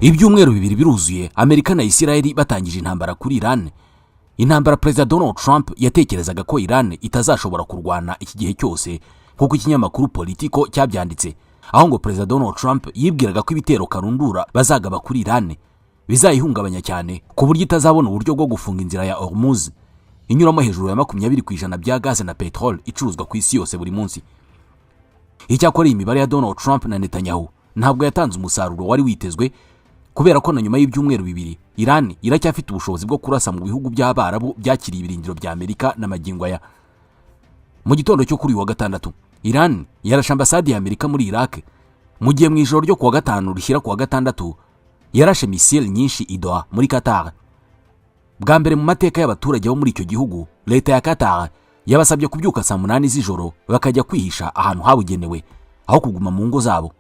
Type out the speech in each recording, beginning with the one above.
Ibyumweru bibiri biruzuye Amerika na Israel batangije intambara kuri Iran. Intambara President Donald Trump yatekerezaga ko Iran itazashobora kurwana iki gihe cyose kuko ikinyamakuru Politico cyabyanditse, aho ngo President Donald Trump yibwiraga ko ibitero karundura bazagaba kuri Iran bizayihungabanya cyane ku buryo itazabona uburyo bwo gufunga inzira ya Hormuz inyuramo hejuru ya 20% bya gaze na petrol icuruzwa ku isi yose buri munsi. Icyakora imibare ya Donald Trump na Netanyahu ntabwo yatanze umusaruro wari witezwe, kubera ko na nyuma y'ibyumweru bibiri Iran iracyafite ubushobozi bwo kurasa mu bihugu by'Abarabu byakiriye ibirindiro bya Amerika n'amagingo aya. Mu gitondo cyo kuri wa gatandatu Iran yarashe ambasade ya Amerika muri Iraq, mu gihe mu ijoro ryo kuwa gatanu rishyira kuwa gatandatu yarashe misile nyinshi i Doha muri Qatar. Bwa mbere mu mateka y'abaturage bo muri icyo gihugu, leta ya Qatar yabasabye kubyuka saa 8 z'ijoro bakajya kwihisha ahantu habugenewe aho kuguma mu ngo zabo.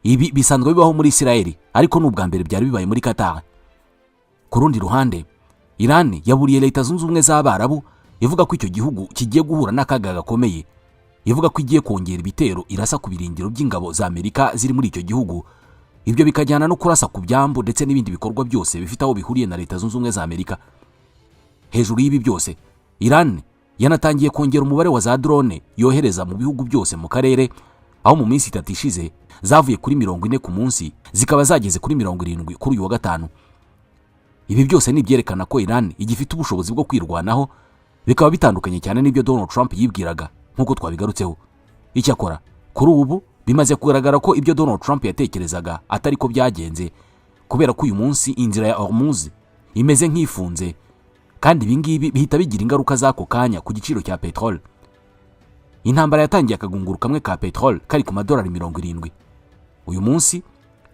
Ibi bisanzwe bibaho muri Israel, ariko n'ubwa mbere byari bibaye muri Qatar. Ku rundi ruhande, Iran yaburiye leta zunze ubumwe z'Abarabu ivuga ko icyo gihugu kigiye guhura n'akaga gakomeye, ivuga ko igiye kongera ibitero irasa ku birindiro by'ingabo za Amerika ziri muri icyo gihugu. Ibyo bikajyana no kurasa ku byambu ndetse n'ibindi bikorwa byose bifite aho bihuriye na leta zunze ubumwe za Amerika. Hejuru y'ibi byose, Iran yanatangiye kongera umubare wa za drone yohereza mu bihugu byose mu karere, aho mu minsi 3 ishize zavuye kuri 40 ku munsi zikaba zageze kuri 70 kuri uyu wa gatanu. Ibi byose ni byerekana ko Iran igifite ubushobozi bwo kwirwanaho, bikaba bitandukanye cyane n'ibyo Donald Trump yibwiraga nk'uko twabigarutseho. Icyakora kuri ubu bimaze kugaragara ko ibyo Donald Trump yatekerezaga atari ko byagenze, kubera ko uyu munsi inzira ya Hormuz imeze nk'ifunze, kandi ibingibi bihita bigira ingaruka z'ako kanya ku giciro cya petrol. Intambara yatangiye akagunguru kamwe ka petrol kari ku $70. Uyu munsi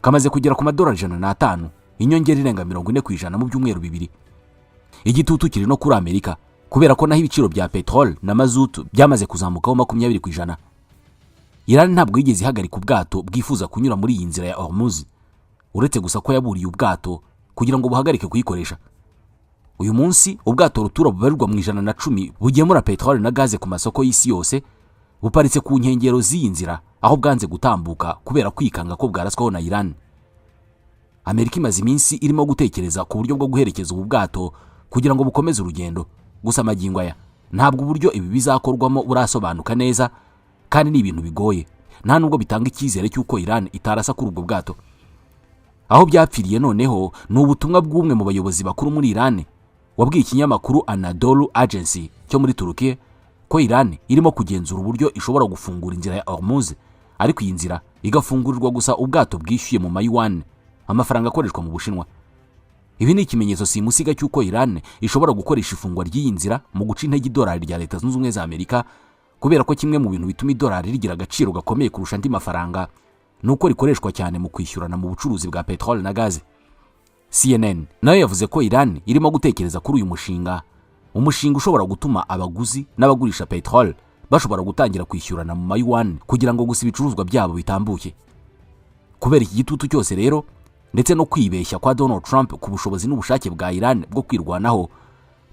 kamaze kugera ku $105, inyongera irenga 40% mu byumweru bibiri. Igitutu kiri no kuri Amerika, kubera ko naho ibiciro bya petrol na mazutu byamaze kuzamukaho 20%. Iran ntabwo yigeze ihagarika ubwato bwifuza kunyura muri iyi nzira ya Hormuz, uretse gusa ko yaburiye ubwato kugira ngo buhagarike kuyikoresha. Uyu munsi ubwato rutura bubarirwa mu 110 bugemura petrol na gaze ku masoko y'isi yose buparitse ku nkengero z'iyi nzira, aho bwanze gutambuka kubera kwikanga ko bwaraswaho na Iran. Amerika imaze iminsi irimo gutekereza ku buryo bwo guherekeza ubu bwato kugira ngo bukomeze urugendo, gusa amagingo aya ntabwo uburyo ibi bizakorwamo burasobanuka neza, kandi ni ibintu bigoye, nta nubwo bitanga icyizere cy'uko Iran itarasa kuri ubwo bwato. Aho byapfiriye noneho ni ubutumwa bw'umwe mu bayobozi bakuru muri Iran wabwiye ikinyamakuru Anadolu Agency cyo muri Turukiya ko Iran irimo kugenzura uburyo ishobora gufungura inzira ya Hormuz, ariko iyi nzira igafungurirwa gusa ubwato bwishyuye mu mayuan, amafaranga akoreshwa mu Bushinwa. Ibi ni ikimenyetso simusiga cy'uko Iran ishobora gukoresha ifungwa ry'iyi nzira mu guca intege idolari rya leta zunze ubumwe za Amerika, kubera ko kimwe mu bintu bituma idolari rigira agaciro gakomeye kurusha andi mafaranga nuko rikoreshwa cyane mu kwishyurana mu bucuruzi bwa petrol na gaze. CNN nayo yavuze ko Iran irimo gutekereza kuri uyu mushinga, umushinga ushobora gutuma abaguzi n'abagurisha petrol bashobora gutangira kwishyurana mu mayuan kugira ngo gusa ibicuruzwa byabo bitambuke. Kubera iki gitutu cyose rero, ndetse no kwibeshya kwa Donald Trump ku bushobozi n'ubushake bwa Iran bwo kwirwanaho,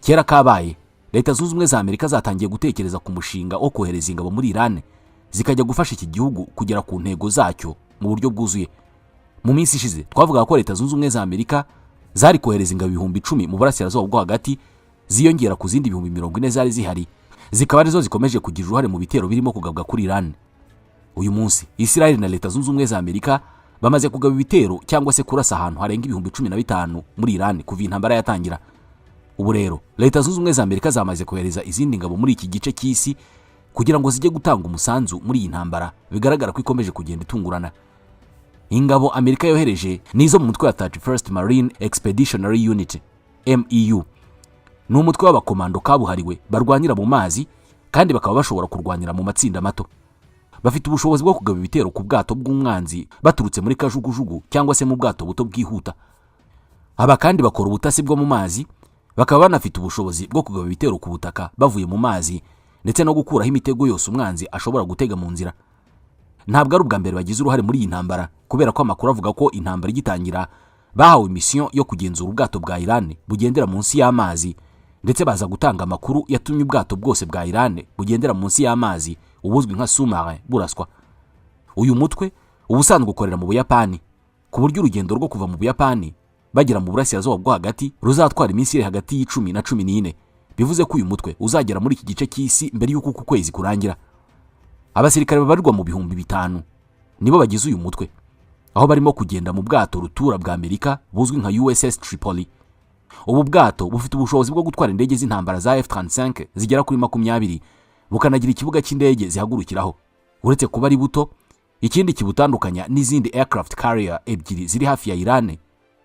kera kabaye leta zunze ubumwe za Amerika zatangiye gutekereza ku mushinga wo kohereza ingabo muri Iran zikajya gufasha iki gihugu kugera ku ntego zacyo mu buryo bwuzuye. Mu minsi ishize twavuga ko leta zunze ubumwe za Amerika zari kohereza ingabo 10,000 mu burasirazuba bwo hagati, ziyongera ku zindi 40,000 zari zihari, zikaba arizo zikomeje kugira uruhare mu bitero birimo kugabwa kuri Iran. Uyu munsi Israel na leta zunze ubumwe za Amerika bamaze kugaba ibitero cyangwa se kurasa ahantu harenga 15,000 muri Iran kuva intambara yatangira. Ubu rero leta zunze ubumwe za Amerika zamaze kohereza izindi ngabo muri iki gice cy'isi kugira ngo zijye gutanga umusanzu muri iyi ntambara, bigaragara ko ikomeje kugenda itungurana. Ingabo Amerika yohereje nizo mu mutwe wa 31st Marine Expeditionary Unit MEU. Ni umutwe w'abakomando kabuhariwe barwanira mu mazi, kandi bakaba bashobora kurwanira mu matsinda mato. Bafite ubushobozi bwo kugaba ibitero ku bwato bw'umwanzi baturutse muri kajugujugu cyangwa se mu bwato buto bwihuta. Aba kandi bakora ubutasi bwo mu mazi, bakaba banafite ubushobozi bwo kugaba ibitero ku butaka bavuye mu mazi, ndetse no gukuraho imitego yose umwanzi ashobora gutega mu nzira. Ntabwo ari ubwa mbere bagize uruhare muri iyi ntambara, kubera ko amakuru avuga ko intambara igitangira bahawe mission yo kugenzura ubwato bwa Iran bugendera munsi y'amazi, ndetse baza gutanga amakuru yatumye ubwato bwose bwa Iran bugendera munsi y'amazi ubuzwi nka sous-marin buraswa. Uyu mutwe ubusanzwe ukorera mu Buyapani, ku buryo urugendo rwo kuva mu Buyapani bagera mu burasirazuba bwo hagati ruzatwara iminsi iri hagati y'10 na 14, bivuze ko uyu mutwe uzagera muri iki gice cy'isi mbere y'uko uku kwezi kurangira. Abasirikare babarirwa mu bihumbi 5 nibo bagize uyu mutwe, aho barimo kugenda mu bwato rutura bwa Amerika buzwi nka USS Tripoli. Ubu bwato bufite ubushobozi bwo gutwara indege z'intambara za F-35 zigera kuri 20, bukanagira ikibuga cy'indege zihagurukiraho. Uretse kuba ari buto, ikindi kibutandukanya n'izindi aircraft carrier ebyiri ziri hafi ya Iran,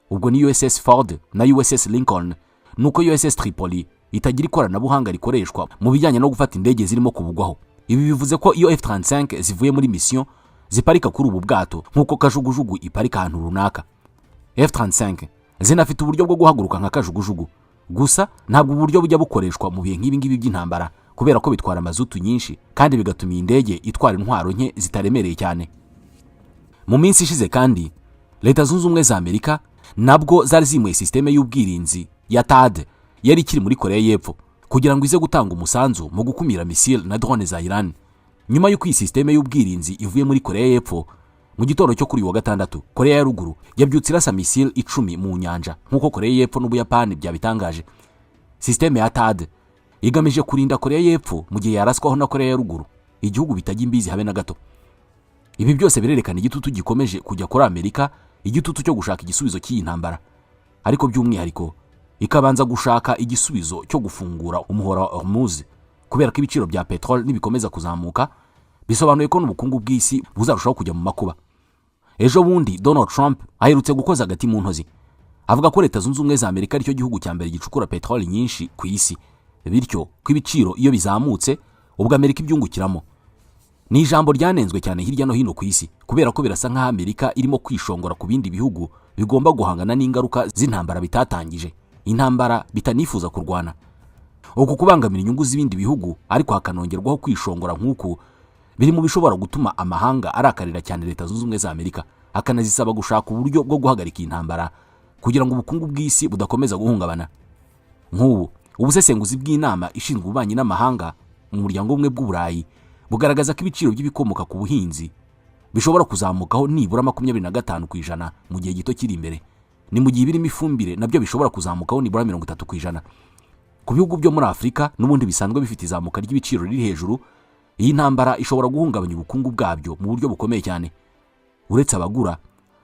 ubwo ni USS Ford na USS Lincoln, nuko USS Tripoli itagira ikoranabuhanga rikoreshwa mu bijyanye no gufata indege zirimo kubugwaho. Ibi bivuze ko iyo F-35 zivuye muri mission ziparika kuri ubu bwato nk'uko kajugujugu iparika ahantu runaka. F-35 zinafite uburyo bwo guhaguruka nka kajugujugu, gusa ntabwo uburyo bujya bukoreshwa mu bihe nk'ibi ngibi by'intambara kubera ko bitwara mazutu nyinshi kandi bigatuma indege itwara intwaro nke zitaremereye cyane. Mu minsi ishize kandi Leta Zunze Ubumwe za Amerika nabwo zari zimuye systeme y'ubwirinzi ya THAAD yari ikiri muri Korea y'Epfo kugira ngo ize gutanga umusanzu mu gukumira missile na drone za Iran. Nyuma y'uko iyi systeme y'ubwirinzi ivuye muri Korea y'Epfo, mu gitondo cyo kuri wa gatandatu Korea ya ruguru yabyutse irasa missile 10 mu nyanja nk'uko Korea y'Epfo n'Ubuyapani byabitangaje. Systeme ya THAAD igamije kurinda Korea y'Epfo mu gihe yaraswaho na Korea ya ruguru, igihugu bitajya imbizi habe na gato. Ibi byose birerekana igitutu gikomeje kujya kuri Amerika, igitutu cyo gushaka igisubizo cy'iyi ntambara, ariko by'umwihariko ikabanza gushaka igisubizo cyo gufungura umuhora wa Hormuz, kubera ko ibiciro bya petrol nibikomeza kuzamuka bisobanuye ko n'ubukungu bw'isi buzarushaho kujya mu makuba. Ejo bundi Donald Trump aherutse gukoza agati mu ntozi, avuga ko Leta Zunze Ubumwe za Amerika aricyo gihugu cya mbere gicukura petrol nyinshi ku isi, bityo ko ibiciro iyo bizamutse ubwo Amerika ibyungukiramo. Ni ijambo ryanenzwe cyane hirya no hino ku isi kubera ko birasa nk'aho Amerika irimo kwishongora ku bindi bihugu bigomba guhangana n'ingaruka z'intambara bitatangije, intambara bitanifuza kurwana. Uku kubangamira inyungu z'ibindi bihugu ariko hakanongerwaho kwishongora nk'uku biri mu bishobora gutuma amahanga arakarira cyane Leta Zunze Ubumwe za Amerika, akanazisaba gushaka uburyo bwo guhagarika intambara kugira ngo ubukungu bw'isi budakomeza guhungabana. Nk'ubu ubusesenguzi bw'inama ishinzwe ububanyi n'amahanga mu muryango umwe bw'Uburayi bugaragaza ko ibiciro by'ibikomoka ku buhinzi bishobora kuzamukaho nibura 25% mu gihe gito kiri imbere, ni mu gihe birimo ifumbire nabyo bishobora kuzamukaho nibura 30%. Ku bihugu byo muri Afrika n'ubundi bisanzwe bifite izamuka ry'ibiciro riri hejuru, iyi ntambara ishobora guhungabanya ubukungu bwabyo mu buryo bukomeye cyane. Uretse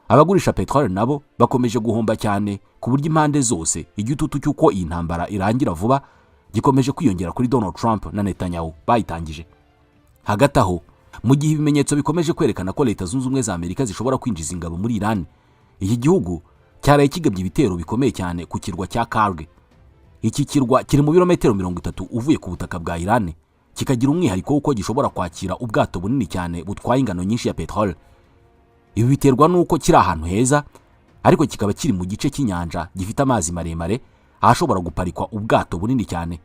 abagurisha petrol nabo bakomeje guhomba cyane, ku buryo impande zose igitutu cy'uko iyi ntambara irangira vuba gikomeje kwiyongera kuri Donald Trump na Netanyahu bayitangije. Hagati aho, mu gihe ibimenyetso bikomeje kwerekana ko Leta Zunze Ubumwe za Amerika zishobora kwinjiza ingabo muri Iran, iki gihugu cyaraye kigabye ibitero bikomeye cyane ku kirwa cya Karg. Iki kirwa kiri mu birometero 30 uvuye ku butaka bwa Iran, kikagira umwihariko w'uko gishobora kwakira ubwato bunini cyane butwaye ingano nyinshi ya petrol. Ibi biterwa n'uko kiri ahantu heza, ariko kikaba kiri mu gice cy'inyanja gifite amazi maremare ahashobora guparikwa ubwato bunini cyane.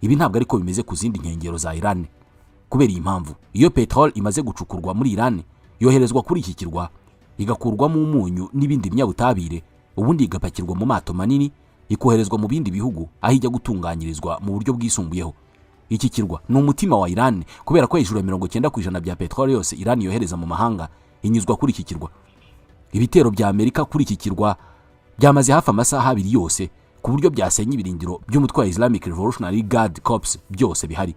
Ibi ntabwo ariko bimeze ku zindi nkengero za Iran. Kubera iyi mpamvu, iyo petrol imaze gucukurwa muri Iran, yoherezwa kuri iki kirwa, igakurwamo umunyu n'ibindi binyabutabire, ubundi igapakirwa mu mato manini, ikoherezwa mu bindi bihugu aho ijya gutunganyirizwa mu buryo bwisumbuyeho. Iki kirwa ni umutima wa Iran kubera ko hejuru ya 90% bya petrol yose Iran yohereza mu mahanga inyuzwa kuri iki kirwa. Ibitero bya Amerika kuri iki kirwa byamaze hafi amasaha 2 yose, ku buryo byasenye ibirindiro by'umutwe wa Islamic Revolutionary Guard Corps byose bihari.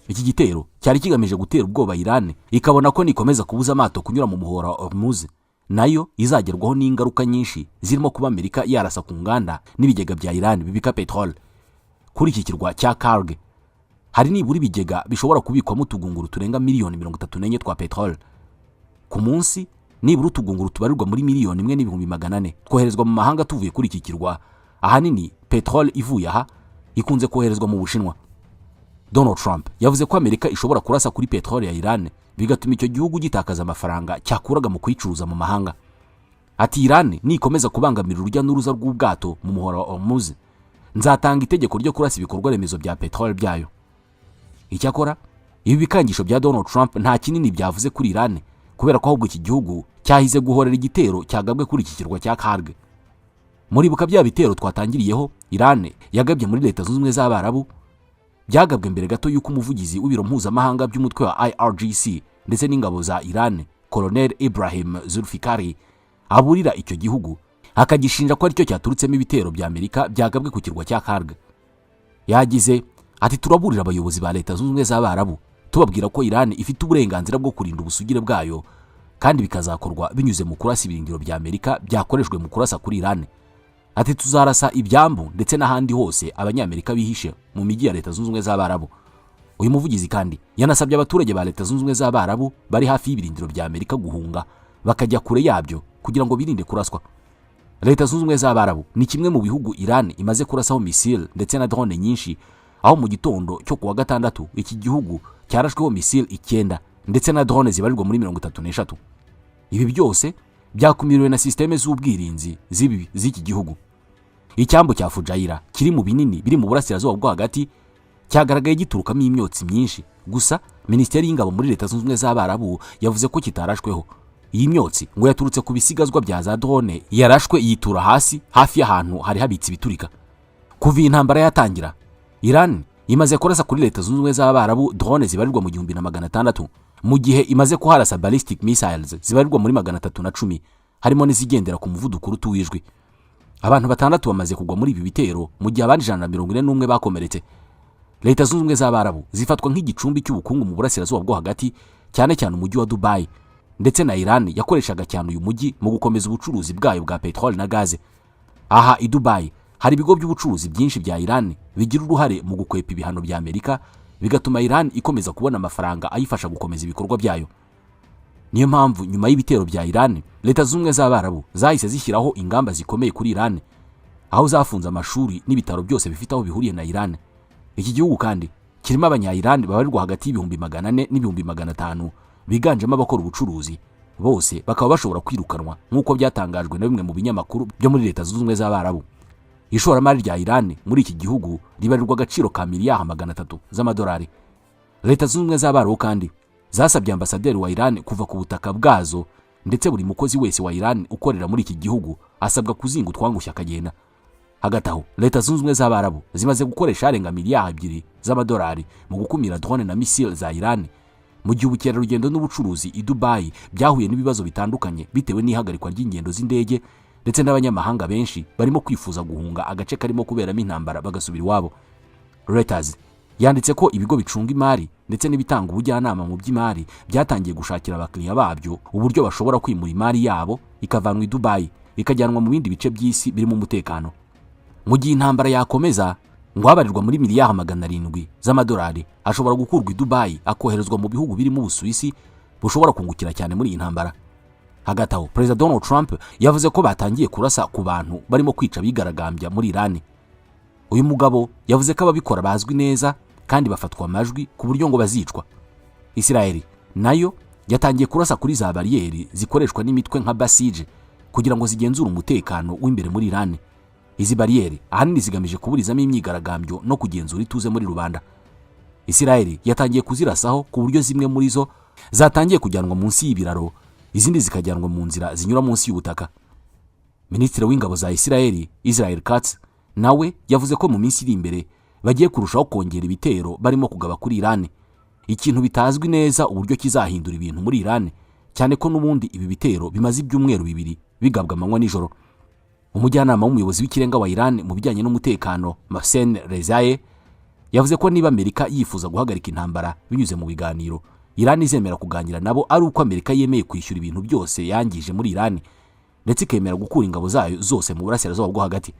Iki gitero cyari kigamije gutera ubwoba Iran, ikabona ko nikomeza kubuza amato kunyura mu muhora wa Hormuz nayo izagerwaho n'ingaruka nyinshi zirimo kuba Amerika yarasa ku nganda n'ibigega bya Iran bibika petrol. Kuri iki kirwa cya Karg hari nibura ibigega bishobora kubikwamo utugunguru turenga 34 twa petrol ku munsi, nibura utugunguru tubarirwa muri 1,400,000 twoherezwa mu mahanga tuvuye kuri iki kirwa. Ahanini petrol ivuye aha ikunze koherezwa mu Bushinwa. Donald Trump yavuze ko Amerika ishobora kurasa kuri petrol ya Iran bigatuma icyo gihugu gitakaza amafaranga cyakuraga mu kuyicuruza mu mahanga. Ati Iran nikomeza kubangamira urujya n'uruza rw'ubwato mu muhora wa Hormuz, nzatanga itegeko ryo kurasa ibikorwa remezo bya petrol byayo. Icyakora ibi bikangisho bya Donald Trump nta kinini byavuze kuri Iran, kubera ko ahubwo iki gihugu cyahize guhorera igitero cyagabwe kuri iki kirwa cya Karg. Muri buka bya bitero twatangiriyeho Iran yagabye muri Leta Zunze Ubumwe z'Abarabu, byagabwe mbere gato y'uko umuvugizi w'ibiro mpuzamahanga by'umutwe wa IRGC ndetse n'ingabo za Iran, Colonel Ibrahim Zulfikari, aburira icyo gihugu akagishinja ko aricyo cyaturutsemo ibitero bya Amerika byagabwe ku kirwa cya Karg. Yagize ati turaburira abayobozi ba Leta Zunze Ubumwe z'Abarabu tubabwira ko Iran ifite uburenganzira bwo kurinda ubusugire bwayo kandi bikazakorwa binyuze mu kurasa ibirindiro bya Amerika byakoreshwe mu kurasa kuri Iran. Ati tuzarasa ibyambu ndetse n'ahandi hose abanyamerika bihishe mu mijyi ya Leta Zunze Ubumwe z'Abarabu. Uyu muvugizi kandi yanasabye abaturage ba Leta Zunze Ubumwe z'Abarabu bari hafi y'ibirindiro bya Amerika guhunga bakajya kure yabyo kugira ngo birinde kuraswa. Leta Zunze Ubumwe z'Abarabu ni kimwe mu bihugu Iran imaze kurasaho misile ndetse na drone nyinshi, aho mu gitondo cyo kuwa gatandatu iki gihugu cyarashweho misile 9 ndetse na drone zibarirwa muri 33. Ibi byose byakumiriwe na systeme z'ubwirinzi z'iki gihugu. Icyambu cya Fujairah kiri mu binini biri mu burasirazuba bwo hagati cyagaragaye giturukamo imyotsi myinshi, gusa Minisiteri y'Ingabo muri Leta Zunze Ubumwe z'Abarabu yavuze ko kitarashweho. Iyi myotsi ngo yaturutse ku bisigazwa bya za drone yarashwe yitura hasi hafi y'ahantu hari habitse ibiturika. Kuva intambara yatangira, Iran imaze kurasa kuri Leta Zunze Ubumwe z'Abarabu drone zibarirwa mu 1600, mu gihe imaze kuharasa ballistic missiles zibarirwa muri 310, harimo n'izigendera ku muvuduko urutuwijwe. Abantu 6 bamaze kugwa muri ibi bitero, mu gihe abandi 141 bakomeretse. Leta Zunze Ubumwe z'Abarabu zifatwa nk'igicumbi cy'ubukungu mu burasirazuba bwo hagati, cyane cyane umujyi wa Dubai, ndetse na Iran yakoreshaga cyane uyu mujyi mu gukomeza ubucuruzi bwayo bwa petrol na gaze. Aha i Dubai hari ibigo by'ubucuruzi byinshi bya Iran bigira uruhare mu gukwepa ibihano bya Amerika, bigatuma Iran ikomeza kubona amafaranga ayifasha gukomeza ibikorwa byayo. Niyo mpamvu nyuma y'ibitero bya Iran, Leta Zunze Ubumwe z'Abarabu zahise zishyiraho ingamba zikomeye kuri Iran, aho zafunze amashuri n'ibitaro byose bifite aho bihuriye na Iran. Iki gihugu kandi kirimo abanya-Iran babarirwa hagati y'ibihumbi 400 n'ibihumbi 500 biganjemo abakora ubucuruzi, bose bakaba bashobora kwirukanwa nk'uko byatangajwe na bimwe mu binyamakuru byo muri Leta Zunze Ubumwe z'Abarabu. Ishoramari rya Iran muri iki gihugu ribarirwa agaciro ka miliyari 300 z'amadolari. Leta Zunze Ubumwe z'Abarabu kandi zasabye ambasaderi wa Iran kuva ku butaka bwazo, ndetse buri mukozi wese wa Iran ukorera muri iki gihugu asabwa kuzinga utwangushya akagenda. Hagati aho, Leta Zunze Ubumwe z'Abarabu zimaze gukoresha arenga miliyari 2 z'amadolari mu gukumira drone na missile za Iran, mu gihe ubukerarugendo n'ubucuruzi i Dubai byahuye n'ibibazo bitandukanye bitewe n'ihagarikwa ry'ingendo z'indege, ndetse n'abanyamahanga benshi barimo kwifuza guhunga agace karimo kuberamo intambara bagasubira iwabo. Reuters yanditse ko ibigo bicunga imari ndetse n'ibitanga ubujyanama mu by'imari byatangiye gushakira abakiriya babyo uburyo bashobora kwimura imari yabo ikavanwa i Dubai ikajyanwa mu bindi bice by'isi birimo umutekano. Mu gihe intambara yakomeza, ngo habarirwa muri miliyari 700 z'amadolari ashobora gukurwa i Dubai akoherezwa mu bihugu birimo Ubusuwisi bushobora kungukira cyane muri iyi ntambara. Hagati aho, Perezida Donald Trump yavuze ko batangiye kurasa ku bantu barimo kwica bigaragambya muri Iran. Uyu mugabo yavuze ko ababikora bazwi neza kandi bafatwa amajwi ku buryo ngo bazicwa. Israel nayo yatangiye kurasa kuri za bariyeri zikoreshwa n'imitwe nka Basij kugira ngo zigenzure umutekano w'imbere muri Iran. Izi bariyeri ahanini zigamije kuburizamo imyigaragambyo no kugenzura ituze muri rubanda. Israel yatangiye kuzirasaho ku buryo zimwe muri zo zatangiye kujyanwa munsi y'ibiraro, izindi zikajyanwa mu nzira zinyura munsi y'ubutaka. Minisitiri w'ingabo za Israel, Israel Katz, nawe yavuze ko mu minsi iri imbere bagiye kurushaho kongera ibitero barimo kugaba kuri Iran, ikintu bitazwi neza uburyo kizahindura ibintu muri Iran, cyane ko n'ubundi ibi bitero bimaze ibyumweru 2 bigabwa amanywa nijoro. Umujyanama w'umuyobozi w'ikirenga wa Iran mu bijyanye n'umutekano, Mohsen Rezaei, yavuze ko niba Amerika yifuza guhagarika intambara binyuze mu biganiro, Iran izemera kuganira nabo ari uko Amerika yemeye kwishyura ibintu byose yangije muri Iran, ndetse ikemera gukura ingabo zayo zose mu burasirazuba bwo hagati.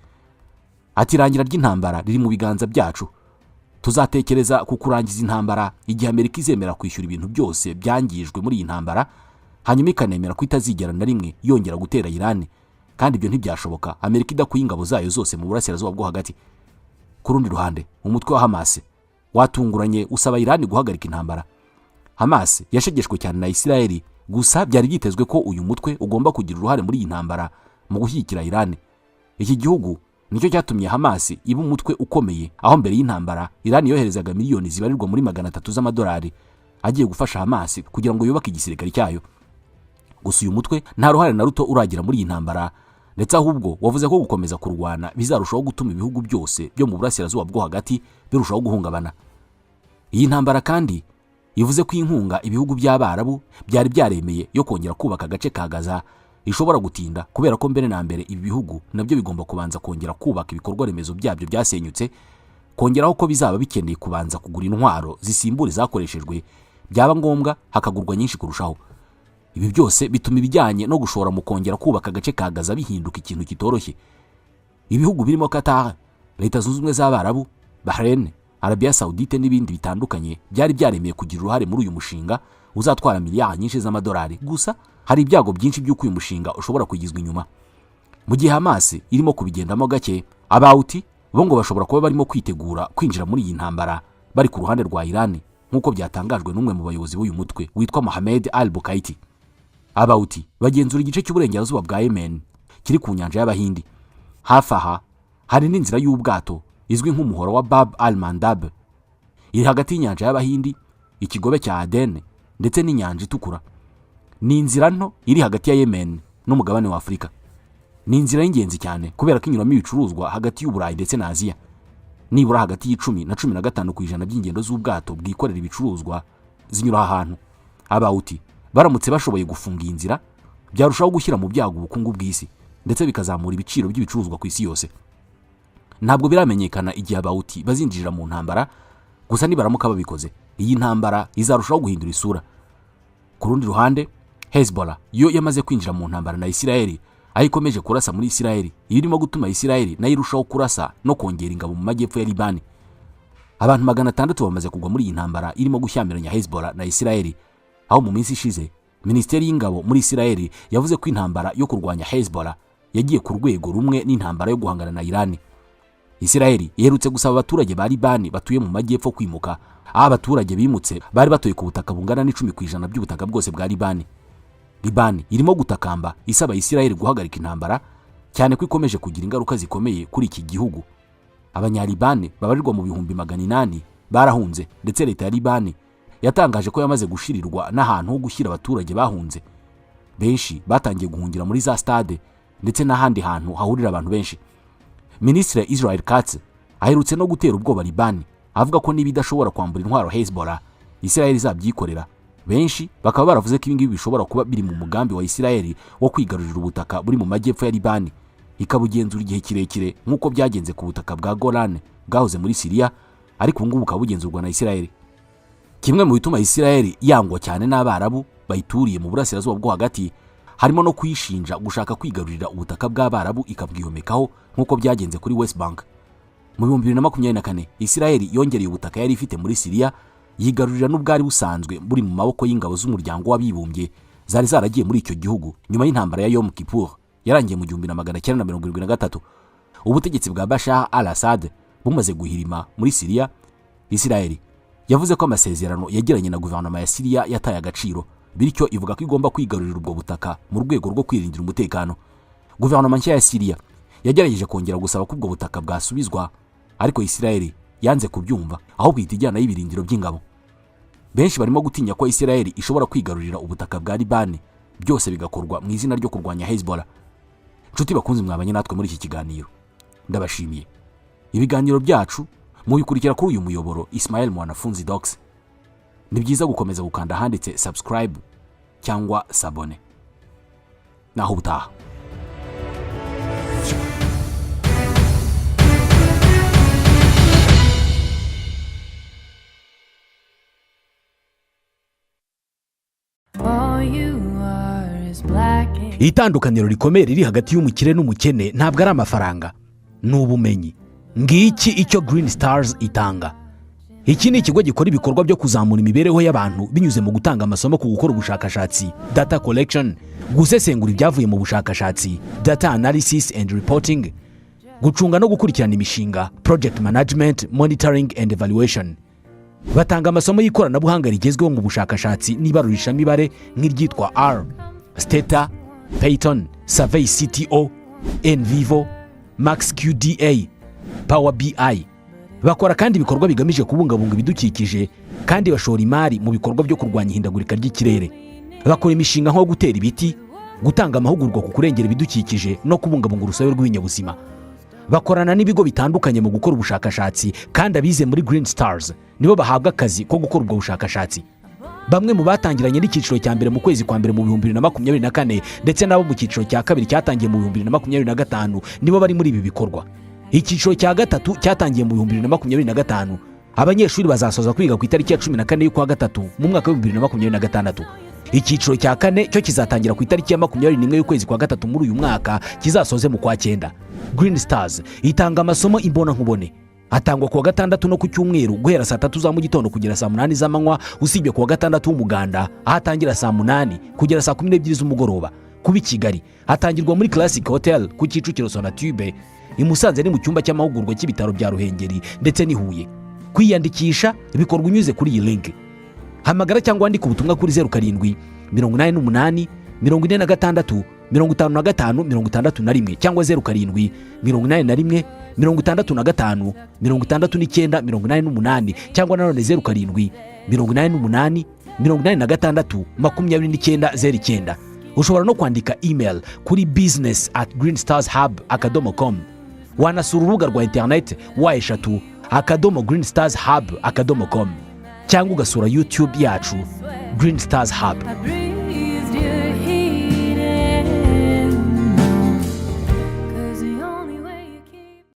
Ati irangira ry'intambara riri mu biganza byacu. Tuzatekereza ku kurangiza intambara igihe Amerika izemera kwishyura ibintu byose byangijwe muri iyi ntambara, hanyuma ikanemera ko itazigera na rimwe yongera gutera Iran, kandi ibyo ntibyashoboka Amerika idakuye ingabo zayo zose mu burasirazuba bwo hagati. Ku rundi ruhande, umutwe wa Hamas watunguranye usaba Iran guhagarika intambara. Hamas yashegeshwe cyane na Israel, gusa byari byitezwe ko uyu mutwe ugomba kugira uruhare muri iyi ntambara mu gushyigikira Iran. Iki gihugu nicyo cyatumye Hamas iba umutwe ukomeye, aho mbere y'intambara Iran yoherezaga miliyoni zibarirwa muri 300 z'amadolari agiye gufasha Hamas kugira ngo yubake igisirikare cyayo. Gusa uyu mutwe nta ruhare na ruto uragira muri iyi ntambara, ndetse ahubwo wavuze ko gukomeza kurwana bizarushaho gutuma ibihugu byose byo mu burasirazuba bwo hagati birushaho guhungabana. Iyi ntambara kandi ivuze ko inkunga ibihugu by'Abarabu byari byaremeye yo kongera kubaka agace ka Gaza ishobora gutinda kubera ko mbere na mbere ibi bihugu nabyo bigomba kubanza kongera kubaka ibikorwa remezo byabyo byasenyutse, kongeraho ko bizaba bikeneye kubanza kugura intwaro zisimbura izakoreshejwe, byaba ngombwa hakagurwa nyinshi kurushaho. Ibi byose bituma ibijyanye no gushora mu kongera kubaka agace ka Gaza bihinduka ikintu kitoroshye. Ibihugu birimo Qatar, Leta Zunze Ubumwe z'Abarabu, Bahrain, Arabia Saudite n'ibindi bitandukanye byari byaremeye kugira uruhare muri uyu mushinga uzatwara miliyari nyinshi z'amadolari. Gusa hari ibyago byinshi by'uko uyu mushinga ushobora kugizwa inyuma. Mu gihe Hamas irimo kubigendamo gake, Abawuti bo ngo bashobora kuba barimo kwitegura kwinjira muri iyi ntambara bari ku ruhande rwa Iran, nk'uko byatangajwe n'umwe mu bayobozi b'uyu mutwe witwa Mohammed al-Bukaiti. Abawuti bagenzura igice cy'uburengerazuba bwa Yemen kiri ku nyanja y'Abahindi. Hafi aha hari n'inzira y'ubwato izwi nk'umuhoro wa Bab al-Mandab, iri hagati y'inyanja y'Abahindi, ikigobe cya Aden ndetse n'inyanja itukura. Ni inzira nto iri hagati ya Yemen n'umugabane wa Afurika. Ni inzira y'ingenzi cyane kubera ko inyuramo ibicuruzwa hagati y'Uburayi ndetse na Aziya. Nibura hagati y'10 na 15% by'ingendo z'ubwato bwikorera ibicuruzwa zinyura ahantu. Abawuti baramutse bashoboye gufunga iyi nzira, byarushaho gushyira mu byago ubukungu bw'isi ndetse bikazamura ibiciro by'ibicuruzwa ku isi yose. Ntabwo biramenyekana igihe Abawuti bazinjira mu ntambara, gusa nibaramuka babikoze, iyi ntambara izarushaho guhindura isura. Ku rundi ruhande, Hezbollah yo yamaze kwinjira mu ntambara na Isiraheli, aho ikomeje kurasa muri Isiraheli, irimo gutuma Isiraheli nayo irushaho kurasa no kongera ingabo mu majyepfo ya Libani. Abantu 600 bamaze kugwa muri iyi ntambara irimo gushyamiranya Hezbollah na Isiraheli, aho mu minsi ishize Minisiteri y'Ingabo muri Isiraheli yavuze ko intambara yo kurwanya Hezbollah yagiye ku rwego rumwe n'intambara yo guhangana na Iran. Isiraheli iherutse gusaba abaturage ba Libani batuye mu majyepfo kwimuka, aho abaturage bimutse bari batuye ku butaka bungana n'10% by'ubutaka bwose bwa Libani. Libani irimo gutakamba isaba Isiraheli guhagarika intambara, cyane ko ikomeje kugira ingaruka zikomeye kuri iki gihugu. Abanyalibani babarirwa mu bihumbi 800 barahunze, ndetse leta ya Libani yatangaje ko yamaze gushirirwa n'ahantu ho gushyira abaturage bahunze. Benshi batangiye guhungira muri za stade ndetse n'ahandi hantu hahurira abantu benshi. Minisitiri Israel Katz aherutse no gutera ubwoba Libani, avuga ko niba idashobora kwambura intwaro Hezbollah, Isiraheli izabyikorera. Benshi bakaba baravuze ko ibingibi bishobora kuba biri mu mugambi wa Isiraheli wo kwigarurira ubutaka buri mu majyepfo ya Libani, ikabugenzura igihe kirekire nk'uko byagenze ku butaka bwa Golan bwahoze muri Syria, ariko ngubu bukabugenzurwa na Isiraheli. Kimwe mu bituma Isiraheli yangwa cyane n'Abarabu bayituriye mu burasirazuba bwo hagati, harimo no kuyishinja gushaka kwigarurira ubutaka bw'Abarabu ikabwiyomekaho nk'uko byagenze kuri West Bank. Mu 2024 Isiraheli yongereye ubutaka yari ifite muri Syria, yigarurira n'ubwari busanzwe buri mu maboko y'ingabo z'umuryango w'abibumbye zari zaragiye muri icyo gihugu nyuma y'intambara ya Yom Kippur yarangiye mu 1973. Ubutegetsi bwa Bashar al-Assad bumaze guhirima muri Syria, Isiraheli yavuze ko amasezerano yagiranye na guverinoma ya Syria yataye agaciro, bityo ivuga ko igomba kwigarurira ubwo butaka mu rwego rwo kwirindira umutekano. Guverinoma nshya ya Syria yagerageje kongera gusaba ko ubwo butaka bwasubizwa, ariko Isiraheli yanze kubyumva, aho bwita ijyana y'ibirindiro by'ingabo. Benshi barimo gutinya ko Isiraheli ishobora kwigarurira ubutaka bwa Libani, byose bigakorwa mu izina ryo kurwanya Hezbollah. Nshuti bakunze mwabanye natwe muri iki kiganiro, ndabashimiye. Ibiganiro byacu mubikurikira kuri uyu muyoboro Ismael Mwanafunzi Docs. Ni byiza gukomeza gukanda handitse subscribe cyangwa sabone. Naho ubutaha. Itandukaniro rikomeye riri hagati y'umukire n'umukene ntabwo ari amafaranga, ni ubumenyi. Ngiki icyo Green Stars itanga. Iki ni ikigo gikora ibikorwa byo kuzamura imibereho y'abantu binyuze mu gutanga amasomo ku gukora ubushakashatsi, data collection, gusesengura ibyavuye mu bushakashatsi, data analysis and reporting, gucunga no gukurikirana imishinga, project management, monitoring and evaluation. Batanga amasomo y'ikoranabuhanga rigezweho mu bushakashatsi n'ibarurishamibare nk'iryitwa R, Stata, Python, Survey CTO, NVivo, MaxQDA, Power BI. Bakora kandi ibikorwa bigamije kubungabunga ibidukikije, kandi bashora imari mu bikorwa byo kurwanya ihindagurika ry'ikirere. Bakora imishinga nko gutera ibiti, gutanga amahugurwa ku kurengera ibidukikije no kubungabunga urusobe rw'ibinyabuzima. Bakorana n'ibigo bitandukanye mu gukora ubushakashatsi, kandi abize muri Green Stars nibo bahabwa akazi ko gukora ubwo bushakashatsi. bamwe mu batangiranye n'icyiciro cya mbere mu kwezi kwa mbere mu 2024 ndetse nabo mu cyiciro cya kabiri cyatangiye mu 2025 nibo bari muri ibi bikorwa. Icyiciro cya gatatu cyatangiye mu 2025. Abanyeshuri bazasoza kwiga ku itariki ya 14 y'ukwa gatatu mu mwaka wa 2026. Icyiciro cya kane cyo kizatangira ku itariki ya 21 y'ukwezi kwa gatatu muri uyu mwaka, kizasoze mu kwa 9. Green Stars itanga amasomo imbona nkubone. Atangwa kuwa gatandatu no ku cyumweru guhera saa 3 za mu gitondo kugera saa 8 z'amanywa, usibye kuwa gatandatu w'umuganda ahatangira saa 8 kugera saa 12 z'umugoroba. Kubi Kigali hatangirwa muri Classic Hotel ku Kicukiro Sonatube. I Musanze ni mu cyumba cy'amahugurwa cy'ibitaro bya Ruhengeri ndetse ni Huye. Kwiyandikisha bikorwa unyuze kuri iyi link. Hamagara cyangwa andika ubutumwa kuri 07 88 46 55 61 cyangwa 07 81 65 69 88 cyangwa nanone 07 88 86 29 Ushobora no kwandika email kuri business@greenstars.hub.com. Wanasura urubuga rwa internet wa3.greenstarshub.com cyangwa ugasura YouTube yacu Green Stars Hub.